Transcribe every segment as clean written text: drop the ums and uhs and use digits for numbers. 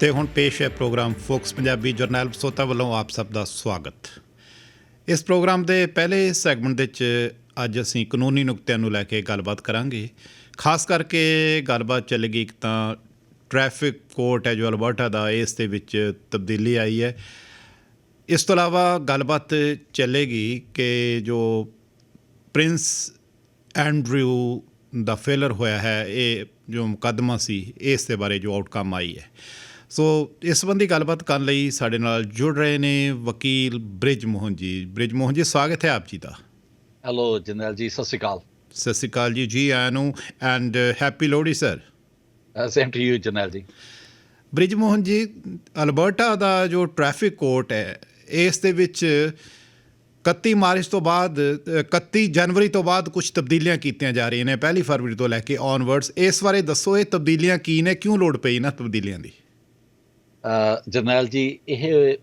ਤੇ ਹੁਣ ਪੇਸ਼ ਹੈ ਪ੍ਰੋਗਰਾਮ ਫੋਕਸ ਪੰਜਾਬੀ ਜਰਨੈਲ ਬਸੋਤਾ ਵੱਲੋਂ ਆਪ ਸਭ ਦਾ ਸਵਾਗਤ। ਇਸ ਪ੍ਰੋਗਰਾਮ ਦੇ ਪਹਿਲੇ ਸੈਗਮੈਂਟ ਦੇ ਵਿੱਚ ਅੱਜ ਅਸੀਂ ਕਾਨੂੰਨੀ ਨੁਕਤਿਆਂ ਨੂੰ ਲੈ ਕੇ ਗੱਲਬਾਤ ਕਰਾਂਗੇ। ਖਾਸ ਕਰਕੇ ਗੱਲਬਾਤ ਚੱਲੇਗੀ ਇੱਕ ਤਾਂ ਟ੍ਰੈਫਿਕ ਕੋਰਟ ਹੈ ਜੋ ਅਲਬਰਟਾ ਦਾ, ਇਸ ਦੇ ਵਿੱਚ ਤਬਦੀਲੀ ਆਈ ਹੈ। ਇਸ ਤੋਂ ਇਲਾਵਾ ਗੱਲਬਾਤ ਚੱਲੇਗੀ ਕਿ ਜੋ ਪ੍ਰਿੰਸ ਐਂਡਰਿਊ ਦਾ ਫੇਲਰ ਹੋਇਆ ਹੈ, ਇਹ ਜੋ ਮੁਕੱਦਮਾ ਸੀ ਇਸ ਦੇ ਬਾਰੇ ਜੋ ਆਊਟਕਮ ਆਈ ਹੈ। ਸੋ ਇਸ ਸੰਬੰਧੀ ਗੱਲਬਾਤ ਕਰਨ ਲਈ ਸਾਡੇ ਨਾਲ ਜੁੜ ਰਹੇ ਨੇ ਵਕੀਲ ਬ੍ਰਿਜ ਮੋਹਨ ਜੀ। ਬ੍ਰਿਜ ਮੋਹਨ ਜੀ, ਸਵਾਗਤ ਹੈ ਆਪ ਜੀ ਦਾ। ਹੈਲੋ ਜਰਨੈਲ ਜੀ, ਸਤਿ ਸ਼੍ਰੀ ਅਕਾਲ। ਸਤਿ ਸ਼੍ਰੀ ਅਕਾਲ ਜੀ, ਜੀ ਆਇਆਂ ਨੂੰ, and happy Lohri sir. Same to you Jarnail ji. Brij Mohan ji, Alberta ਦਾ ਜੋ ਟ੍ਰੈਫਿਕ ਕੋਰਟ ਹੈ ਇਸ ਦੇ ਵਿੱਚ 31 ਮਾਰਚ ਤੋਂ ਬਾਅਦ 31 ਜਨਵਰੀ ਤੋਂ ਬਾਅਦ ਕੁਛ ਤਬਦੀਲੀਆਂ ਕੀਤੀਆਂ ਜਾ ਰਹੀਆਂ ਨੇ, 1 ਫਰਵਰੀ ਤੋਂ ਲੈ ਕੇ ਔਨਵਰਡਸ। ਇਸ ਬਾਰੇ ਦੱਸੋ, ਇਹ ਤਬਦੀਲੀਆਂ ਕੀ ਨੇ, ਕਿਉਂ ਲੋੜ ਪਈ ਇਹਨਾਂ ਤਬਦੀਲੀਆਂ ਦੀ? ਜਰਨੈਲ ਜੀ, ਇਹ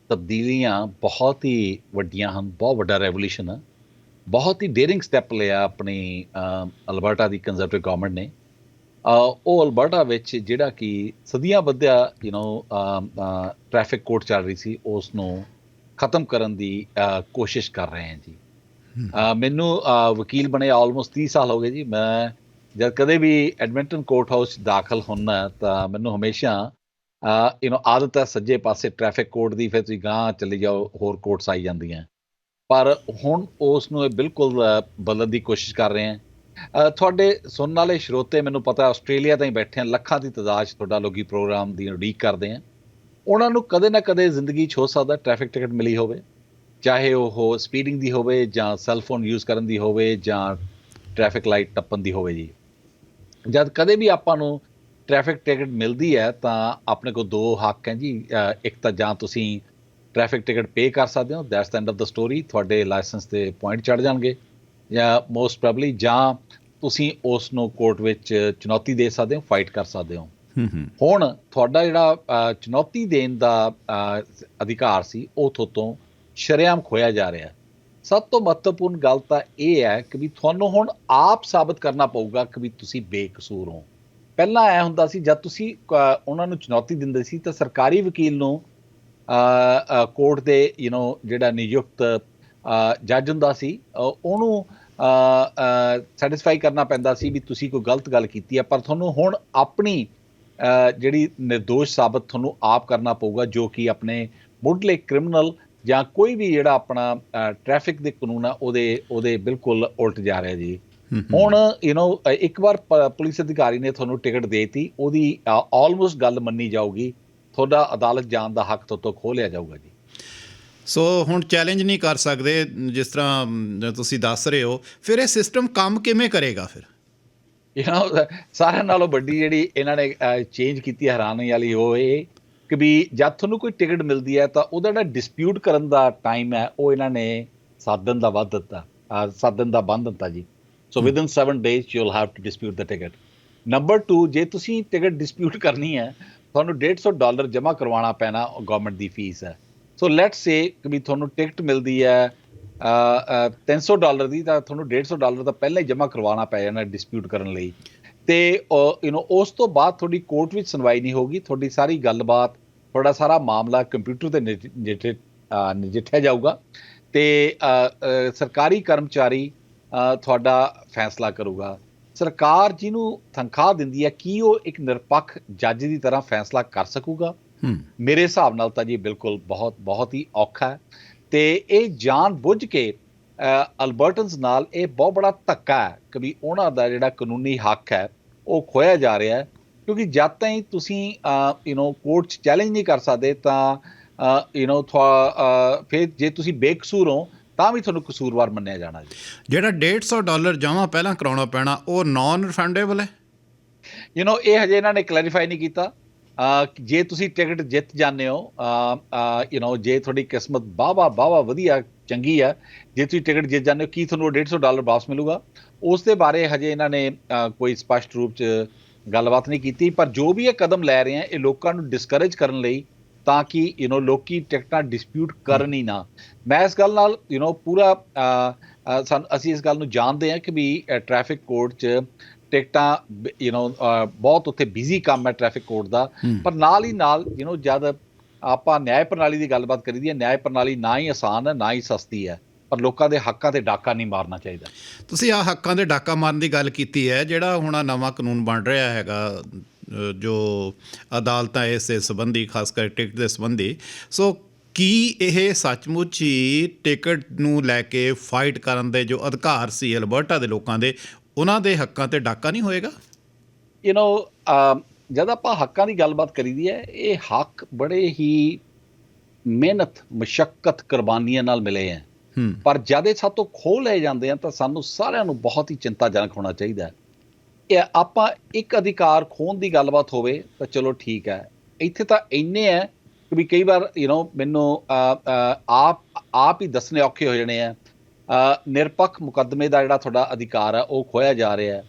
ਤਬਦੀਲੀਆਂ ਬਹੁਤ ਹੀ ਵੱਡੀਆਂ ਹਨ, ਬਹੁਤ ਵੱਡਾ ਰੈਵੋਲੂਸ਼ਨ ਆ, ਬਹੁਤ ਹੀ ਡੇਅਰਿੰਗ ਸਟੈਪ ਲਿਆ ਆਪਣੀ ਅਲਬਰਟਾ ਦੀ ਕੰਜ਼ਰਵੇਟਿਵ ਗਵਰਨਮੈਂਟ ਨੇ। ਉਹ ਅਲਬਰਟਾ ਵਿੱਚ ਜਿਹੜਾ ਕਿ ਸਦੀਆਂ ਬੱਧਿਆ ਟ੍ਰੈਫਿਕ ਕੋਰਟ ਚੱਲ ਰਹੀ ਸੀ, ਉਸ ਨੂੰ ਖ਼ਤਮ ਕਰਨ ਦੀ ਕੋਸ਼ਿਸ਼ ਕਰ ਰਹੇ ਹਾਂ ਜੀ। ਮੈਨੂੰ ਵਕੀਲ ਬਣੇ ਆਲਮੋਸਟ 30 ਸਾਲ ਹੋ ਗਏ ਜੀ। ਮੈਂ ਜਦ ਕਦੇ ਵੀ ਐਡਮਿੰਟਨ ਕੋਰਟ ਹਾਊਸ ਦਾਖਲ ਹੁੰਦਾ ਤਾਂ ਮੈਨੂੰ ਹਮੇਸ਼ਾ ਆਦਤ ਹੈ ਸੱਜੇ ਪਾਸੇ ਟ੍ਰੈਫਿਕ ਕੋਰਟ ਦੀ, ਫਿਰ ਤੁਸੀਂ ਗਾਂਹ ਚਲੇ ਜਾਓ, ਹੋਰ ਕੋਰਟਸ ਆਈ ਜਾਂਦੀਆਂ। ਪਰ ਹੁਣ ਉਸ ਨੂੰ ਇਹ ਬਿਲਕੁਲ ਬਦਲਣ ਦੀ ਕੋਸ਼ਿਸ਼ ਕਰ ਰਹੇ ਹਾਂ। ਤੁਹਾਡੇ ਸੁਣਨ ਵਾਲੇ ਸਰੋਤੇ, ਮੈਨੂੰ ਪਤਾ ਆਸਟ੍ਰੇਲੀਆ ਤਾਂ ਹੀ ਬੈਠੇ ਆ, ਲੱਖਾਂ ਦੀ ਤਾਦਾਦ 'ਚ ਤੁਹਾਡਾ ਲੋਕੀ ਪ੍ਰੋਗਰਾਮ ਦੀ ਉਡੀਕ ਕਰਦੇ ਆ। ਉਹਨਾਂ ਨੂੰ ਕਦੇ ਨਾ ਕਦੇ ਜ਼ਿੰਦਗੀ 'ਚ ਹੋ ਸਕਦਾ ਟ੍ਰੈਫਿਕ ਟਿਕਟ ਮਿਲੀ ਹੋਵੇ, ਚਾਹੇ ਉਹ ਸਪੀਡਿੰਗ ਦੀ ਹੋਵੇ ਜਾਂ ਸੈੱਲਫੋਨ ਯੂਜ਼ ਕਰਨ ਦੀ ਹੋਵੇ ਜਾਂ ਟ੍ਰੈਫਿਕ ਲਾਈਟ ਟੱਪਣ ਦੀ ਹੋਵੇ ਜੀ। ਜਦ ਕਦੇ ਵੀ ਆਪਾਂ ਨੂੰ ਟ੍ਰੈਫਿਕ ਟਿਕਟ ਮਿਲਦੀ ਹੈ ਤਾਂ ਆਪਣੇ ਕੋਲ ਦੋ ਹੱਕ ਹੈ ਜੀ। ਇੱਕ ਤਾਂ ਜਾਂ ਤੁਸੀਂ ਟ੍ਰੈਫਿਕ ਟਿਕਟ ਪੇ ਕਰ ਸਕਦੇ ਹੋ, that's the end of the story, ਤੁਹਾਡੇ ਲਾਇਸੈਂਸ 'ਤੇ ਪੁਆਇੰਟ ਚੜ੍ਹ ਜਾਣਗੇ, ਜਾਂ ਮੋਸਟ ਪ੍ਰੋਬਬਲੀ ਜਾਂ ਤੁਸੀਂ ਉਸ ਨੂੰ ਕੋਰਟ ਵਿੱਚ ਚੁਣੌਤੀ ਦੇ ਸਕਦੇ ਹੋ, ਫਾਈਟ ਕਰ ਸਕਦੇ ਹੋ। ਹੁਣ ਤੁਹਾਡਾ ਜਿਹੜਾ ਚੁਣੌਤੀ ਦੇਣ ਦਾ ਅਧਿਕਾਰ ਸੀ ਉਹ ਤੁਹਾਤੋਂ ਸ਼ਰੇਆਮ ਖੋਇਆ ਜਾ ਰਿਹਾ। ਸਭ ਤੋਂ ਮਹੱਤਵਪੂਰਨ ਗੱਲ ਤਾਂ ਇਹ ਹੈ ਕਿ ਵੀ ਤੁਹਾਨੂੰ ਹੁਣ ਆਪ ਸਾਬਤ ਕਰਨਾ ਪਊਗਾ ਕਿ ਵੀ ਤੁਸੀਂ ਬੇਕਸੂਰ ਹੋ। ਪਹਿਲਾਂ ਐ ਹੁੰਦਾ ਸੀ, ਜਦ ਤੁਸੀਂ ਉਹਨਾਂ ਨੂੰ ਚੁਣੌਤੀ ਦਿੰਦੇ ਸੀ ਤਾਂ ਸਰਕਾਰੀ ਵਕੀਲ ਨੂੰ ਕੋਰਟ ਦੇ ਜਿਹੜਾ ਨਿਯੁਕਤ ਜੱਜ ਹੁੰਦਾ ਸੀ ਉਹਨੂੰ ਸੈਟਿਸਫਾਈ ਕਰਨਾ ਪੈਂਦਾ ਸੀ ਵੀ ਤੁਸੀਂ ਕੋਈ ਗਲਤ ਗੱਲ ਕੀਤੀ ਹੈ। ਪਰ ਤੁਹਾਨੂੰ ਹੁਣ ਆਪਣੀ ਜਿਹੜੀ ਨਿਰਦੋਸ਼ ਸਾਬਤ ਤੁਹਾਨੂੰ ਆਪ ਕਰਨਾ ਪਊਗਾ, ਜੋ ਕਿ ਆਪਣੇ ਮੁੱਢਲੇ ਕ੍ਰਿਮੀਨਲ ਜਾਂ ਕੋਈ ਵੀ ਜਿਹੜਾ ਆਪਣਾ ਟ੍ਰੈਫਿਕ ਦੇ ਕਾਨੂੰਨ ਆ ਉਹਦੇ ਬਿਲਕੁਲ ਉਲਟ ਜਾ ਰਿਹਾ ਜੀ। ਹੁਣ ਇੱਕ ਵਾਰ ਪੁਲਿਸ ਅਧਿਕਾਰੀ ਨੇ ਤੁਹਾਨੂੰ ਟਿਕਟ ਦੇਤੀ, ਉਹਦੀ ਆਲਮੋਸਟ ਗੱਲ ਮੰਨੀ ਜਾਊਗੀ, ਤੁਹਾਡਾ ਅਦਾਲਤ ਜਾਣ ਦਾ ਹੱਕ ਤੁਹਾਤੋਂ ਖੋਹ ਲਿਆ ਜਾਊਗਾ ਜੀ। ਸੋ ਹੁਣ ਚੈਲੰਜ ਨਹੀਂ ਕਰ ਸਕਦੇ ਜਿਸ ਤਰ੍ਹਾਂ ਤੁਸੀਂ ਦੱਸ ਰਹੇ ਹੋ। ਫਿਰ ਇਹ ਸਿਸਟਮ ਕੰਮ ਕਿਵੇਂ ਕਰੇਗਾ? ਫਿਰ ਸਾਰਿਆਂ ਨਾਲੋਂ ਵੱਡੀ ਜਿਹੜੀ ਇਹਨਾਂ ਨੇ ਚੇਂਜ ਕੀਤੀ ਹੈਰਾਨੀ ਵਾਲੀ ਉਹ ਇਹ ਕਿ ਵੀ ਜਦ ਤੁਹਾਨੂੰ ਕੋਈ ਟਿਕਟ ਮਿਲਦੀ ਹੈ ਤਾਂ ਉਹਦਾ ਜਿਹੜਾ ਡਿਸਪਿਊਟ ਕਰਨ ਦਾ ਟਾਈਮ ਹੈ ਉਹ ਇਹਨਾਂ ਨੇ 7 ਦਿਨ ਦਾ ਵੱਧ ਦਿੱਤਾ, 7 ਦਿਨ ਦਾ ਬੰਦ ਦਿੱਤਾ ਜੀ। So within 7 days you will have to dispute the ticket. Number 2, ਜੇ ਤੁਸੀਂ ਟਿਕਟ ਡਿਸਪਿਊਟ ਕਰਨੀ ਹੈ ਤੁਹਾਨੂੰ $150 ਜਮ੍ਹਾਂ ਕਰਵਾਉਣਾ ਪੈਣਾ, ਗਵਰਨਮੈਂਟ ਦੀ ਫੀਸ ਹੈ। ਸੋ ਲੈਟਸ ਸੇ ਕਿ ਵੀ ਤੁਹਾਨੂੰ ਟਿਕਟ ਮਿਲਦੀ ਹੈ $300 ਦੀ, ਤਾਂ ਤੁਹਾਨੂੰ $150 ਤਾਂ ਪਹਿਲਾਂ ਹੀ ਜਮ੍ਹਾਂ ਕਰਵਾਉਣਾ ਪੈ ਜਾਣਾ ਡਿਸਪਿਊਟ ਕਰਨ ਲਈ। ਅਤੇ ਉਸ ਤੋਂ ਬਾਅਦ ਤੁਹਾਡੀ ਕੋਰਟ ਵਿੱਚ ਸੁਣਵਾਈ ਨਹੀਂ ਹੋਊਗੀ, ਤੁਹਾਡੀ ਸਾਰੀ ਗੱਲਬਾਤ, ਤੁਹਾਡਾ ਸਾਰਾ ਮਾਮਲਾ ਕੰਪਿਊਟਰ 'ਤੇ ਨਜਿੱਠਿਆ ਜਾਊਗਾ ਅਤੇ ਸਰਕਾਰੀ ਕਰਮਚਾਰੀ ਤੁਹਾਡਾ ਫੈਸਲਾ ਕਰੂਗਾ। ਸਰਕਾਰ ਜਿਹਨੂੰ ਤਨਖਾਹ ਦਿੰਦੀ ਹੈ, ਕੀ ਉਹ ਇੱਕ ਨਿਰਪੱਖ ਜੱਜ ਦੀ ਤਰ੍ਹਾਂ ਫੈਸਲਾ ਕਰ ਸਕੂਗਾ? ਮੇਰੇ ਹਿਸਾਬ ਨਾਲ ਤਾਂ ਜੀ ਬਿਲਕੁਲ ਬਹੁਤ ਹੀ ਔਖਾ ਹੈ। ਅਤੇ ਇਹ ਜਾਣ ਬੁੱਝ ਕੇ ਅਲਬਰਟਨਸ ਨਾਲ ਇਹ ਬਹੁਤ ਬੜਾ ਧੱਕਾ ਹੈ ਕਿ ਵੀ ਉਹਨਾਂ ਦਾ ਜਿਹੜਾ ਕਾਨੂੰਨੀ ਹੱਕ ਹੈ ਉਹ ਖੋਇਆ ਜਾ ਰਿਹਾ ਹੈ। ਕਿਉਂਕਿ ਜਦ ਤਾਈਂ ਤੁਸੀਂ ਕੋਰਟ 'ਚ ਚੈਲੰਜ ਨਹੀਂ ਕਰ ਸਕਦੇ ਤਾਂ ਫਿਰ ਜੇ ਤੁਸੀਂ ਬੇਕਸੂਰ ਹੋ ਤਾਂ ਵੀ ਤੁਹਾਨੂੰ ਕਸੂਰਵਾਰ ਮੰਨਿਆ ਜਾਣਾ ਜੀ। ਜਿਹੜਾ $150 ਜਮ੍ਹਾਂ ਪਹਿਲਾਂ ਕਰਾਉਣਾ ਪੈਣਾ ਉਹ ਨਾਨ ਰਿਫੰਡੇਬਲ ਹੈ? ਇਹ ਹਜੇ ਇਹਨਾਂ ਨੇ ਕਲੈਰੀਫਾਈ ਨਹੀਂ ਕੀਤਾ। ਜੇ ਤੁਸੀਂ ਟਿਕਟ ਜਿੱਤ ਜਾਂਦੇ ਹੋ, ਜੇ ਤੁਹਾਡੀ ਕਿਸਮਤ ਵਾਹਵਾ ਵਧੀਆ ਚੰਗੀ ਹੈ, ਜੇ ਤੁਸੀਂ ਟਿਕਟ ਜਿੱਤ ਜਾਂਦੇ ਹੋ, ਕੀ ਤੁਹਾਨੂੰ $150 ਵਾਪਸ ਮਿਲੂਗਾ? ਉਸ ਦੇ ਬਾਰੇ ਹਜੇ ਇਹਨਾਂ ਨੇ ਕੋਈ ਸਪਸ਼ਟ ਰੂਪ 'ਚ ਗੱਲਬਾਤ ਨਹੀਂ ਕੀਤੀ। ਪਰ ਜੋ ਵੀ ਇਹ ਕਦਮ ਲੈ ਰਹੇ ਆ, ਇਹ ਲੋਕਾਂ ਨੂੰ ਡਿਸਕਰੇਜ ਕਰਨ ਲਈ, ਤਾਂ ਕਿ ਲੋਕੀ ਟਿਕਟਾਂ ਡਿਸਪਿਊਟ ਕਰਨ ਹੀ ਨਾ। ਮੈਂ ਇਸ ਗੱਲ ਨਾਲ ਪੂਰਾ ਅਸੀਂ ਇਸ ਗੱਲ ਨੂੰ ਜਾਣਦੇ ਹਾਂ ਕਿ ਵੀ ਟ੍ਰੈਫਿਕ ਕੋਰਟ 'ਚ ਟਿਕਟਾਂ ਬਹੁਤ ਉੱਥੇ ਬਿਜ਼ੀ ਕੰਮ ਹੈ ਟ੍ਰੈਫਿਕ ਕੋਰਟ ਦਾ। ਪਰ ਨਾਲ ਹੀ ਨਾਲ ਜਦ ਆਪਾਂ ਨਿਆਂ ਪ੍ਰਣਾਲੀ ਦੀ ਗੱਲਬਾਤ ਕਰੀਦੀ ਹੈ, ਨਿਆਂ ਪ੍ਰਣਾਲੀ ਨਾ ਹੀ ਆਸਾਨ ਹੈ ਨਾ ਹੀ ਸਸਤੀ ਹੈ, ਪਰ ਲੋਕਾਂ ਦੇ ਹੱਕਾਂ ਤੇ ਡਾਕਾ ਨਹੀਂ ਮਾਰਨਾ ਚਾਹੀਦਾ। ਤੁਸੀਂ ਆਹ ਹੱਕਾਂ ਦੇ ਡਾਕਾ ਮਾਰਨ ਦੀ ਗੱਲ ਕੀਤੀ ਹੈ, ਜਿਹੜਾ ਹੁਣ ਆਹ ਨਵਾਂ ਕਾਨੂੰਨ ਬਣ ਰਿਹਾ ਹੈਗਾ ਜੋ ਅਦਾਲਤਾਂ ਇਸ ਦੇ ਸੰਬੰਧੀ, ਖਾਸ ਕਰ ਟਿਕਟ ਦੇ ਸੰਬੰਧੀ, ਸੋ ਕੀ ਇਹ ਸੱਚਮੁੱਚ ਹੀ ਟਿਕਟ ਨੂੰ ਲੈ ਕੇ ਫਾਈਟ ਕਰਨ ਦੇ ਜੋ ਅਧਿਕਾਰ ਸੀ ਅਲਬਰਟਾ ਦੇ ਲੋਕਾਂ ਦੇ, ਉਹਨਾਂ ਦੇ ਹੱਕਾਂ ਤੇ ਡਾਕਾ ਨਹੀਂ ਹੋਏਗਾ? ਜਦ ਆਪਾਂ ਹੱਕਾਂ ਦੀ ਗੱਲਬਾਤ ਕਰੀਦੀ ਹੈ, ਇਹ ਹੱਕ ਬੜੇ ਹੀ ਮਿਹਨਤ, ਮੁਸ਼ੱਕਤ, ਕੁਰਬਾਨੀਆਂ ਨਾਲ ਮਿਲੇ ਹੈ। ਪਰ ਜਦ ਇਹ ਸਾਡੇ ਤੋਂ ਖੋਹ ਲਏ ਜਾਂਦੇ ਆ ਤਾਂ ਸਾਨੂੰ ਸਾਰਿਆਂ ਨੂੰ ਬਹੁਤ ਹੀ ਚਿੰਤਾਜਨਕ ਹੋਣਾ ਚਾਹੀਦਾ ਹੈ। ਇਹ ਆਪਾਂ ਇੱਕ ਅਧਿਕਾਰ ਖੋਹਣ ਦੀ ਗੱਲਬਾਤ ਹੋਵੇ ਤਾਂ ਚਲੋ ਠੀਕ ਹੈ, ਇੱਥੇ ਤਾਂ ਇੰਨੇ ਹੈ ਕਿ ਵੀ ਕਈ ਵਾਰ ਮੈਨੂੰ ਆਪ ਹੀ ਦੱਸਣੇ ਔਖੇ ਹੋ ਜਾਣੇ ਆ। ਨਿਰਪੱਖ ਮੁਕੱਦਮੇ ਦਾ ਜਿਹੜਾ ਤੁਹਾਡਾ ਅਧਿਕਾਰ ਹੈ ਉਹ ਖੋਹਿਆ ਜਾ ਰਿਹਾ ਹੈ।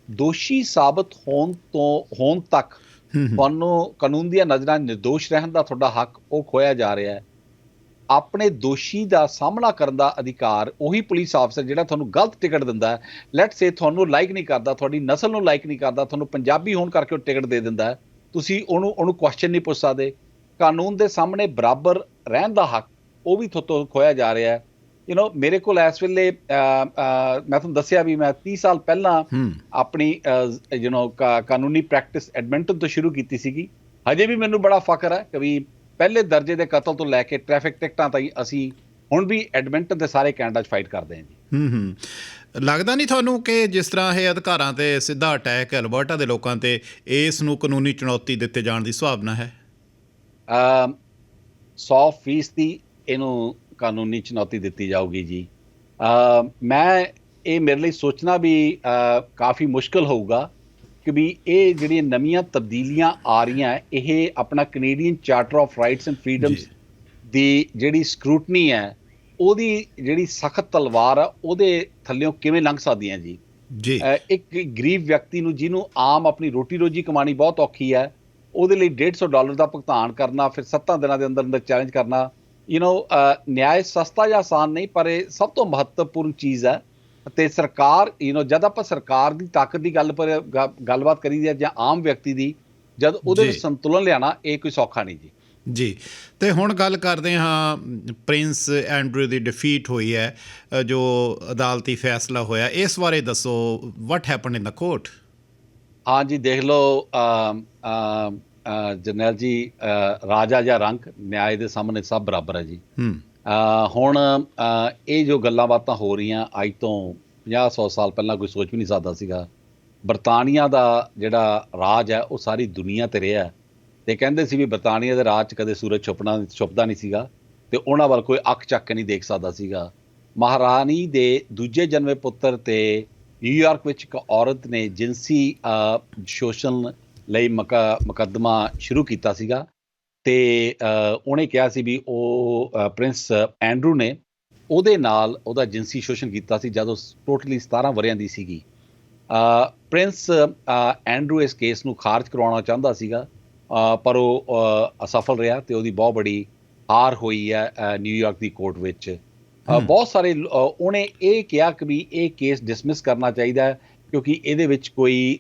ਦੋਸ਼ੀ ਸਾਬਤ ਹੋਣ ਤੱਕ ਤੁਹਾਨੂੰ ਕਾਨੂੰਨ ਦੀਆਂ ਨਜ਼ਰਾਂ ਨਿਰਦੋਸ਼ ਰਹਿਣ ਦਾ ਤੁਹਾਡਾ ਹੱਕ ਉਹ ਖੋਹਿਆ ਜਾ ਰਿਹਾ ਹੈ। ਆਪਣੇ ਦੋਸ਼ੀ ਦਾ ਸਾਹਮਣਾ ਕਰਨ ਦਾ ਅਧਿਕਾਰ ਉਹੀ ਪੁਲਿਸ ਆਫਸਰ ਜਿਹੜਾ ਤੁਹਾਨੂੰ ਗਲਤ ਟਿਕਟ ਦਿੰਦਾ ਹੈ, ਲੈਟਸ ਸੇ ਤੁਹਾਨੂੰ ਲਾਈਕ ਨਹੀਂ ਕਰਦਾ, ਤੁਹਾਡੀ ਨਸਲ ਨੂੰ ਲਾਈਕ ਨਹੀਂ ਕਰਦਾ, ਤੁਹਾਨੂੰ ਪੰਜਾਬੀ ਹੋਣ ਕਰਕੇ ਉਹ ਟਿਕਟ ਦੇ ਦਿੰਦਾ ਹੈ, ਤੁਸੀਂ ਉਹਨੂੰ ਕੁਐਸਚਨ ਨਹੀਂ ਪੁੱਛ ਸਕਦੇ। ਕਾਨੂੰਨ ਦੇ ਸਾਹਮਣੇ ਬਰਾਬਰ ਰਹਿਣ ਦਾ ਹੱਕ ਉਹ ਵੀ ਤੁਹਾਤੋਂ ਖੋਹਿਆ ਜਾ ਰਿਹਾ ਹੈ। ਮੇਰੇ ਕੋਲ ਇਸ ਵੇਲੇ ਮੈਂ ਤੁਹਾਨੂੰ ਦੱਸਿਆ ਵੀ ਮੈਂ 30 ਸਾਲ ਪਹਿਲਾਂ ਆਪਣੀ ਕਾਨੂੰਨੀ ਪ੍ਰੈਕਟਿਸ ਐਡਮਿੰਟਨ ਤੋਂ ਸ਼ੁਰੂ ਕੀਤੀ ਸੀਗੀ। ਹਜੇ ਵੀ ਮੈਨੂੰ ਬੜਾ ਫਖਰ ਹੈ ਕਿ ਵੀ ਪਹਿਲੇ ਦਰਜੇ ਦੇ ਕਤਲ ਤੋਂ ਲੈ ਕੇ ਟ੍ਰੈਫਿਕ ਟਿਕਟਾਂ ਤਾਈਂ ਅਸੀਂ ਹੁਣ ਵੀ ਐਡਮਿੰਟਨ ਦੇ ਸਾਰੇ ਕੈਨੇਡਾ 'ਚ ਫਾਈਟ ਕਰਦੇ ਹਾਂ ਜੀ। ਲੱਗਦਾ ਨਹੀਂ ਤੁਹਾਨੂੰ ਕਿ ਜਿਸ ਤਰ੍ਹਾਂ ਇਹ ਅਧਿਕਾਰਾਂ ਤੇ ਸਿੱਧਾ ਅਟੈਕ ਹੈ ਅਲਬਰਟਾ ਦੇ ਲੋਕਾਂ ਤੇ, ਇਸ ਨੂੰ ਕਾਨੂੰਨੀ ਚੁਣੌਤੀ ਦਿੱਤੇ ਜਾਣ ਦੀ ਸੰਭਾਵਨਾ ਹੈ? 100% ਇਹਨੂੰ ਕਾਨੂੰਨੀ ਚੁਣੌਤੀ ਦਿੱਤੀ ਜਾਊਗੀ ਜੀ। ਮੇਰੇ ਲਈ ਸੋਚਣਾ ਵੀ ਕਾਫੀ ਮੁਸ਼ਕਿਲ ਹੋਊਗਾ ਕਿ ਵੀ ਇਹ ਜਿਹੜੀਆਂ ਨਵੀਆਂ ਤਬਦੀਲੀਆਂ ਆ ਰਹੀਆਂ, ਇਹ ਆਪਣਾ Canadian charter of rights and freedoms ਦੀ ਜਿਹੜੀ ਸਕਰੂਟਨੀ ਹੈ, ਉਹਦੀ ਜਿਹੜੀ ਸਖਤ ਤਲਵਾਰ ਆ, ਉਹਦੇ ਥੱਲਿਓਂ ਕਿਵੇਂ ਲੰਘ ਸਕਦੀਆਂ ਜੀ। ਇੱਕ ਗਰੀਬ ਵਿਅਕਤੀ ਨੂੰ, ਜਿਹਨੂੰ ਆਮ ਆਪਣੀ ਰੋਟੀ ਰੋਜੀ ਕਮਾਣੀ ਬਹੁਤ ਔਖੀ ਹੈ, ਉਹਦੇ ਲਈ $150 ਦਾ ਭੁਗਤਾਨ ਕਰਨਾ, ਫਿਰ 7 ਦਿਨਾਂ ਦੇ ਅੰਦਰ ਅੰਦਰ ਚੈਲੰਜ ਕਰਨਾ, ਨਿਆਂ ਸਸਤਾ ਜਾਂ ਆਸਾਨ ਨਹੀਂ, ਪਰ ਇਹ ਸਭ ਤੋਂ ਮਹੱਤਵਪੂਰਨ ਚੀਜ਼ ਹੈ। ਅਤੇ ਸਰਕਾਰ ਜਦ ਆਪਾਂ ਸਰਕਾਰ ਦੀ ਤਾਕਤ ਦੀ ਗੱਲਬਾਤ ਕਰੀਦੀ ਹੈ ਜਾਂ ਆਮ ਵਿਅਕਤੀ ਦੀ, ਜਦ ਉਹਦੇ ਵਿੱਚ ਸੰਤੁਲਨ ਲਿਆਣਾ ਇਹ ਕੋਈ ਸੌਖਾ ਨਹੀਂ ਜੀ। ਜੀ, ਅਤੇ ਹੁਣ ਗੱਲ ਕਰਦੇ ਹਾਂ ਪ੍ਰਿੰਸ ਐਂਡਰੂ ਦੀ ਡਿਫੀਟ ਹੋਈ ਹੈ, ਜੋ ਅਦਾਲਤੀ ਫੈਸਲਾ ਹੋਇਆ, ਇਸ ਬਾਰੇ ਦੱਸੋ। What happen in the court? ਹਾਂਜੀ, ਦੇਖ ਲਓ ਜਰਨੈਲ ਜੀ, ਰਾਜਾ ਜਾਂ ਰੰਕ, ਨਿਆਂ ਦੇ ਸਾਹਮਣੇ ਸਭ ਬਰਾਬਰ ਹੈ ਜੀ। ਹੁਣ ਇਹ ਜੋ ਗੱਲਾਂ ਬਾਤਾਂ ਹੋ ਰਹੀਆਂ, ਅੱਜ ਤੋਂ 50-100 ਸਾਲ ਪਹਿਲਾਂ ਕੋਈ ਸੋਚ ਵੀ ਨਹੀਂ ਸਕਦਾ ਸੀਗਾ। ਬਰਤਾਨੀਆ ਦਾ ਜਿਹੜਾ ਰਾਜ ਹੈ ਉਹ ਸਾਰੀ ਦੁਨੀਆ 'ਤੇ ਰਿਹਾ, ਅਤੇ ਕਹਿੰਦੇ ਸੀ ਵੀ ਬਰਤਾਨੀਆ ਦੇ ਰਾਜ 'ਚ ਕਦੇ ਸੂਰਜ ਛੁਪਦਾ ਨਹੀਂ ਸੀਗਾ, ਅਤੇ ਉਹਨਾਂ ਵੱਲ ਕੋਈ ਅੱਖ ਚੱਕ ਕੇ ਨਹੀਂ ਦੇਖ ਸਕਦਾ ਸੀਗਾ। ਮਹਾਰਾਣੀ ਦੇ ਦੂਜੇ ਜਨਮੇ ਪੁੱਤਰ 'ਤੇ ਨਿਊਯਾਰਕ ਵਿੱਚ ਇੱਕ ਔਰਤ ਨੇ ਜਿਨਸੀ ਸ਼ੋਸ਼ਣ ਲਈ ਮੁਕੱਦਮਾ ਸ਼ੁਰੂ ਕੀਤਾ ਸੀਗਾ, ਅਤੇ ਉਹਨੇ ਕਿਹਾ ਸੀ ਵੀ ਉਹ ਪ੍ਰਿੰਸ ਐਂਡਰੂ ਨੇ ਉਹਦੇ ਨਾਲ ਉਹਦਾ ਜਿਨਸੀ ਸ਼ੋਸ਼ਣ ਕੀਤਾ ਸੀ ਜਦ ਉਹ ਟੋਟਲੀ 17 ਵਰ੍ਹਿਆਂ ਦੀ ਸੀਗੀ। ਪ੍ਰਿੰਸ ਐਂਡਰੂ ਇਸ ਕੇਸ ਨੂੰ ਖਾਰਜ ਕਰਵਾਉਣਾ ਚਾਹੁੰਦਾ ਸੀਗਾ, ਪਰ ਉਹ ਅਸਫਲ ਰਿਹਾ, ਅਤੇ ਉਹਦੀ ਬਹੁਤ ਬੜੀ ਹਾਰ ਹੋਈ ਹੈ ਨਿਊਯਾਰਕ ਦੀ ਕੋਰਟ ਵਿੱਚ। ਬਹੁਤ ਸਾਰੇ ਉਹਨੇ ਇਹ ਕਿਹਾ ਕਿ ਵੀ ਇਹ ਕੇਸ ਡਿਸਮਿਸ ਕਰਨਾ ਚਾਹੀਦਾ ਹੈ ਕਿਉਂਕਿ ਇਹਦੇ ਵਿੱਚ ਕੋਈ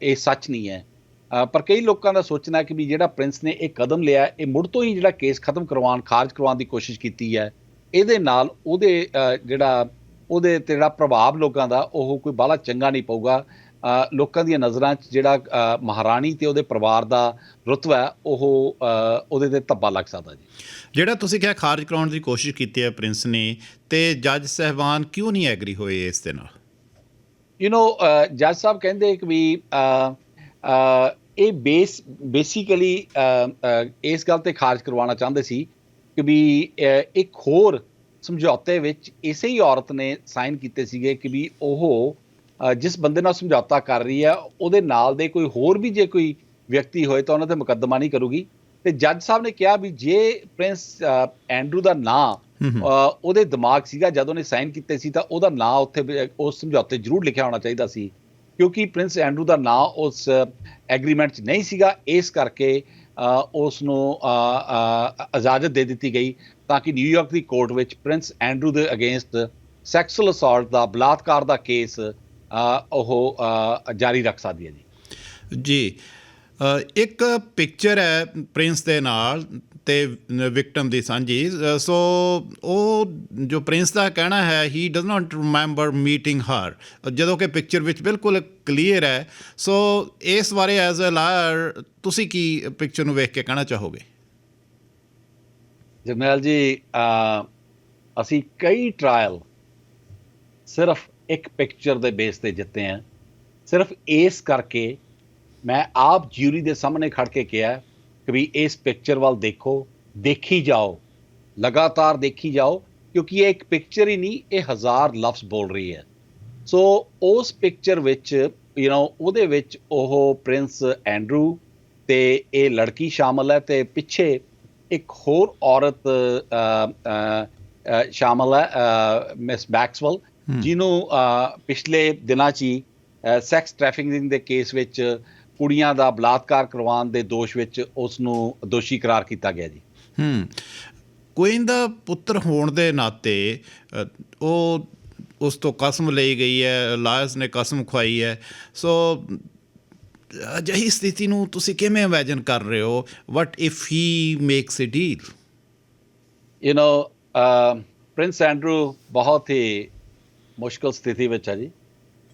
ਇਹ ਸੱਚ ਨਹੀਂ ਹੈ। ਪਰ ਕਈ ਲੋਕਾਂ ਦਾ ਸੋਚਣਾ ਕਿ ਵੀ ਜਿਹੜਾ ਪ੍ਰਿੰਸ ਨੇ ਇਹ ਕਦਮ ਲਿਆ, ਇਹ ਮੁੜ ਤੋਂ ਹੀ ਜਿਹੜਾ ਕੇਸ ਖਾਰਜ ਕਰਵਾਉਣ ਦੀ ਕੋਸ਼ਿਸ਼ ਕੀਤੀ ਹੈ, ਇਹਦੇ ਨਾਲ ਉਹਦੇ ਤੇ ਜਿਹੜਾ ਪ੍ਰਭਾਵ ਲੋਕਾਂ ਦਾ ਉਹ ਕੋਈ ਬਾਹਲਾ ਚੰਗਾ ਨਹੀਂ ਪਊਗਾ। ਲੋਕਾਂ ਦੀਆਂ ਨਜ਼ਰਾਂ 'ਚ ਜਿਹੜਾ ਮਹਾਰਾਣੀ ਤੇ ਉਹਦੇ ਪਰਿਵਾਰ ਦਾ ਰੁਤਬਾ ਹੈ ਉਹ ਉਹਦੇ 'ਤੇ ਧੱਬਾ ਲੱਗ ਸਕਦਾ ਜੀ। ਜਿਹੜਾ ਤੁਸੀਂ ਕਿਹਾ ਖਾਰਜ ਕਰਾਉਣ ਦੀ ਕੋਸ਼ਿਸ਼ ਕੀਤੀ ਹੈ ਪ੍ਰਿੰਸ ਨੇ, ਤੇ ਜੱਜ ਸਾਹਿਬਾਨ ਕਿਉਂ ਨਹੀਂ ਐਗਰੀ ਹੋਏ ਇਸ ਦੇ ਨਾਲ? ਜੱਜ ਸਾਹਿਬ ਕਹਿੰਦੇ ਕਿ ਵੀ ਇਹ ਬੇਸਿਕਲੀ ਇਸ ਗੱਲ 'ਤੇ ਖਾਰਜ ਕਰਵਾਉਣਾ ਚਾਹੁੰਦੇ ਸੀ ਕਿ ਵੀ ਇੱਕ ਹੋਰ ਸਮਝੌਤੇ ਵਿੱਚ ਇਸੇ ਹੀ ਔਰਤ ਨੇ ਸਾਈਨ ਕੀਤੇ ਸੀਗੇ ਕਿ ਵੀ ਉਹ ਜਿਸ ਬੰਦੇ ਨਾਲ ਸਮਝੌਤਾ ਕਰ ਰਹੀ ਹੈ ਉਹਦੇ ਨਾਲ ਦੇ ਕੋਈ ਹੋਰ ਵੀ ਜੇ ਕੋਈ ਵਿਅਕਤੀ ਹੋਏ ਤਾਂ ਉਹਨਾਂ 'ਤੇ ਮੁਕੱਦਮਾ ਨਹੀਂ ਕਰੂਗੀ। ਅਤੇ ਜੱਜ ਸਾਹਿਬ ਨੇ ਕਿਹਾ ਵੀ ਜੇ ਪ੍ਰਿੰਸ ਐਂਡਰੂ ਦਾ ਨਾਂ ਉਹਦੇ ਦਿਮਾਗ ਸੀਗਾ ਜਦ ਉਹਨੇ ਸਾਈਨ ਕੀਤੇ ਸੀ, ਤਾਂ ਉਹਦਾ ਨਾਂ ਉੱਥੇ ਉਸ ਸਮਝੌਤੇ ਜ਼ਰੂਰ ਲਿਖਿਆ ਹੋਣਾ ਚਾਹੀਦਾ ਸੀ, ਕਿਉਂਕਿ ਪ੍ਰਿੰਸ ਐਂਡਰੂ ਦਾ ਨਾਂ ਉਸ ਐਗਰੀਮੈਂਟ 'ਚ ਨਹੀਂ ਸੀਗਾ। ਇਸ ਕਰਕੇ ਉਸ ਨੂੰ ਇਜਾਜ਼ਤ ਦੇ ਦਿੱਤੀ ਗਈ ਤਾਂ ਕਿ ਨਿਊਯਾਰਕ ਦੀ ਕੋਰਟ ਵਿੱਚ ਪ੍ਰਿੰਸ ਐਂਡਰੂ ਦੇ ਅਗੇਂਸਟ ਸੈਕਸੁਅਲ ਅਸੌਲਟ ਦਾ, ਬਲਾਤਕਾਰ ਦਾ ਕੇਸ ਉਹ ਜਾਰੀ ਰੱਖ ਸਕਦੀ ਹੈ ਜੀ। ਜੀ ਇੱਕ ਪਿਕਚਰ ਹੈ ਪ੍ਰਿੰਸ ਦੇ ਨਾਲ ਤੇ ਵਿਕਟਮ ਦੀ ਸਾਂਝੀ। ਸੋ ਉਹ ਜੋ ਪ੍ਰਿੰਸ ਦਾ ਕਹਿਣਾ ਹੈ ਹੀ ਡਜ਼ ਨਾਟ ਰਿਮੈਂਬਰ ਮੀਟਿੰਗ ਹਰ, ਜਦੋਂ ਕਿ ਪਿਕਚਰ ਵਿੱਚ ਬਿਲਕੁਲ ਕਲੀਅਰ ਹੈ। ਸੋ ਇਸ ਬਾਰੇ ਐਜ਼ ਅ ਲਾਇਰ ਤੁਸੀਂ ਕੀ ਪਿਕਚਰ ਨੂੰ ਵੇਖ ਕੇ ਕਹਿਣਾ ਚਾਹੋਗੇ? ਜਰਨੈਲ ਜੀ, ਅਸੀਂ ਕਈ ਟਰਾਇਲ ਸਿਰਫ ਇੱਕ ਪਿਕਚਰ ਦੇ ਬੇਸ ਤੇ ਜਿੱਤੇ ਹਾਂ। ਸਿਰਫ ਇਸ ਕਰਕੇ ਮੈਂ ਆਪ ਜਿਊਰੀ ਦੇ ਸਾਹਮਣੇ ਖੜ ਕੇ ਕਿਹਾ ਕਿ ਵੀ ਇਸ ਪਿਕਚਰ ਵੱਲ ਦੇਖੋ, ਦੇਖੀ ਜਾਓ, ਲਗਾਤਾਰ ਦੇਖੀ ਜਾਓ, ਕਿਉਂਕਿ ਇਹ ਇੱਕ ਪਿਕਚਰ ਹੀ ਨਹੀਂ, ਇਹ 1000 ਲਫ਼ਜ਼ ਬੋਲ ਰਹੀ ਹੈ। ਸੋ ਉਸ ਪਿਕਚਰ ਵਿੱਚ ਉਹਦੇ ਵਿੱਚ ਉਹ ਪ੍ਰਿੰਸ ਐਂਡਰੂ ਤੇ ਇਹ ਲੜਕੀ ਸ਼ਾਮਲ ਹੈ, ਤੇ ਪਿੱਛੇ ਇੱਕ ਹੋਰ ਔਰਤ ਸ਼ਾਮਲ ਹੈ, ਮਿਸ ਮੈਕਸਵੈਲ, ਜਿਹਨੂੰ ਪਿਛਲੇ ਦਿਨਾਂ 'ਚ ਹੀ ਸੈਕਸ ਟ੍ਰੈਫਿਕਿੰਗ ਦੇ ਕੇਸ ਵਿੱਚ ਕੁੜੀਆਂ ਦਾ ਬਲਾਤਕਾਰ ਕਰਵਾਉਣ ਦੇ ਦੋਸ਼ ਵਿੱਚ ਉਸ ਨੂੰ ਦੋਸ਼ੀ ਕਰਾਰ ਕੀਤਾ ਗਿਆ ਜੀ। ਕੁਈਨ ਦਾ ਪੁੱਤਰ ਹੋਣ ਦੇ ਨਾਤੇ ਉਹ ਉਸ ਤੋਂ ਕਸਮ ਲਈ ਗਈ ਹੈ, ਲਾਇਰਸ ਨੇ ਕਸਮ ਖਵਾਈ ਹੈ। ਸੋ ਅਜਿਹੀ ਸਥਿਤੀ ਨੂੰ ਤੁਸੀਂ ਕਿਵੇਂ ਇਮੈਜਿਨ ਕਰ ਰਹੇ ਹੋ? What if he makes a deal? Prince Andrew ਬਹੁਤ ਹੀ ਮੁਸ਼ਕਲ ਸਥਿਤੀ ਵਿੱਚ ਹੈ ਜੀ।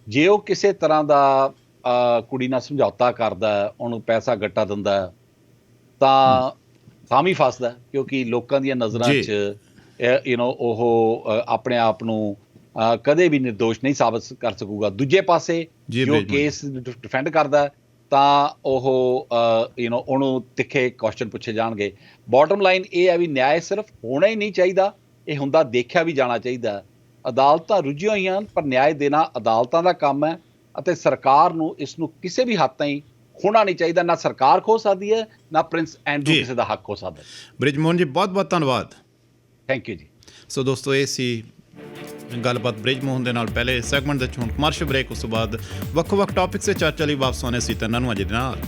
ਜੇ ਉਹ ਕਿਸੇ ਤਰ੍ਹਾਂ ਦਾ ਕੁੜੀ ਨਾਲ ਸਮਝੌਤਾ ਕਰਦਾ, ਉਹਨੂੰ ਪੈਸਾ ਗੱਟਾ ਦਿੰਦਾ, ਤਾਂ ਵੀ ਫਸਦਾ, ਕਿਉਂਕਿ ਲੋਕਾਂ ਦੀਆਂ ਨਜ਼ਰਾਂ 'ਚ ਉਹ ਆਪਣੇ ਆਪ ਨੂੰ ਕਦੇ ਵੀ ਨਿਰਦੋਸ਼ ਨਹੀਂ ਸਾਬਤ ਕਰ ਸਕੂਗਾ। ਦੂਜੇ ਪਾਸੇ ਜੋ ਕੇਸ ਡਿਫੈਂਡ ਕਰਦਾ, ਤਾਂ ਉਹ ਉਹਨੂੰ ਤਿੱਖੇ ਕੁਐਸਚਨ ਪੁੱਛੇ ਜਾਣਗੇ। ਬਾਟਮ ਲਾਈਨ ਇਹ ਹੈ ਵੀ ਨਿਆਂ ਸਿਰਫ ਹੋਣਾ ਹੀ ਨਹੀਂ ਚਾਹੀਦਾ, ਇਹ ਹੁੰਦਾ ਦੇਖਿਆ ਵੀ ਜਾਣਾ ਚਾਹੀਦਾ। ਅਦਾਲਤਾਂ ਰੁੱਝੀਆਂ ਹੋਈਆਂ ਹਨ, ਪਰ ਨਿਆਂ ਦੇਣਾ ਅਦਾਲਤਾਂ ਦਾ ਕੰਮ ਹੈ, ਅਤੇ ਸਰਕਾਰ ਨੂੰ ਇਸ ਨੂੰ ਕਿਸੇ ਵੀ ਹੱਦ ਤਾਈਂ ਖੋਣਾ ਨਹੀਂ ਚਾਹੀਦਾ। ਨਾ ਸਰਕਾਰ ਖੋ ਸਕਦੀ ਹੈ, ਨਾ ਪ੍ਰਿੰਸ ਐਂਡਰੂ ਕਿਸੇ ਦਾ ਹੱਕ ਖੋ ਸਕਦਾ। ਬ੍ਰਿਜਮੋਹਨ ਜੀ, ਬਹੁਤ ਬਹੁਤ ਧੰਨਵਾਦ। ਥੈਂਕ ਯੂ ਜੀ। ਸੋ ਦੋਸਤੋ, ਇਹ ਸੀ ਗੱਲਬਾਤ ਬ੍ਰਿਜਮੋਹਨ ਦੇ ਨਾਲ ਪਹਿਲੇ ਸੈਗਮੈਂਟ ਦੇ। ਹੁਣ ਕਮਰਸ਼ੀਅਲ ਬ੍ਰੇਕ, ਉਸ ਤੋਂ ਬਾਅਦ ਵੱਖੋ ਵੱਖ ਟੌਪਿਕਸ 'ਤੇ ਚਰਚਾ ਲਈ ਵਾਪਸ ਆਉਣੇ ਸੀ। ਤੈਨਾਂ ਨੂੰ ਅਜੇ ਦੇ ਨਾਲ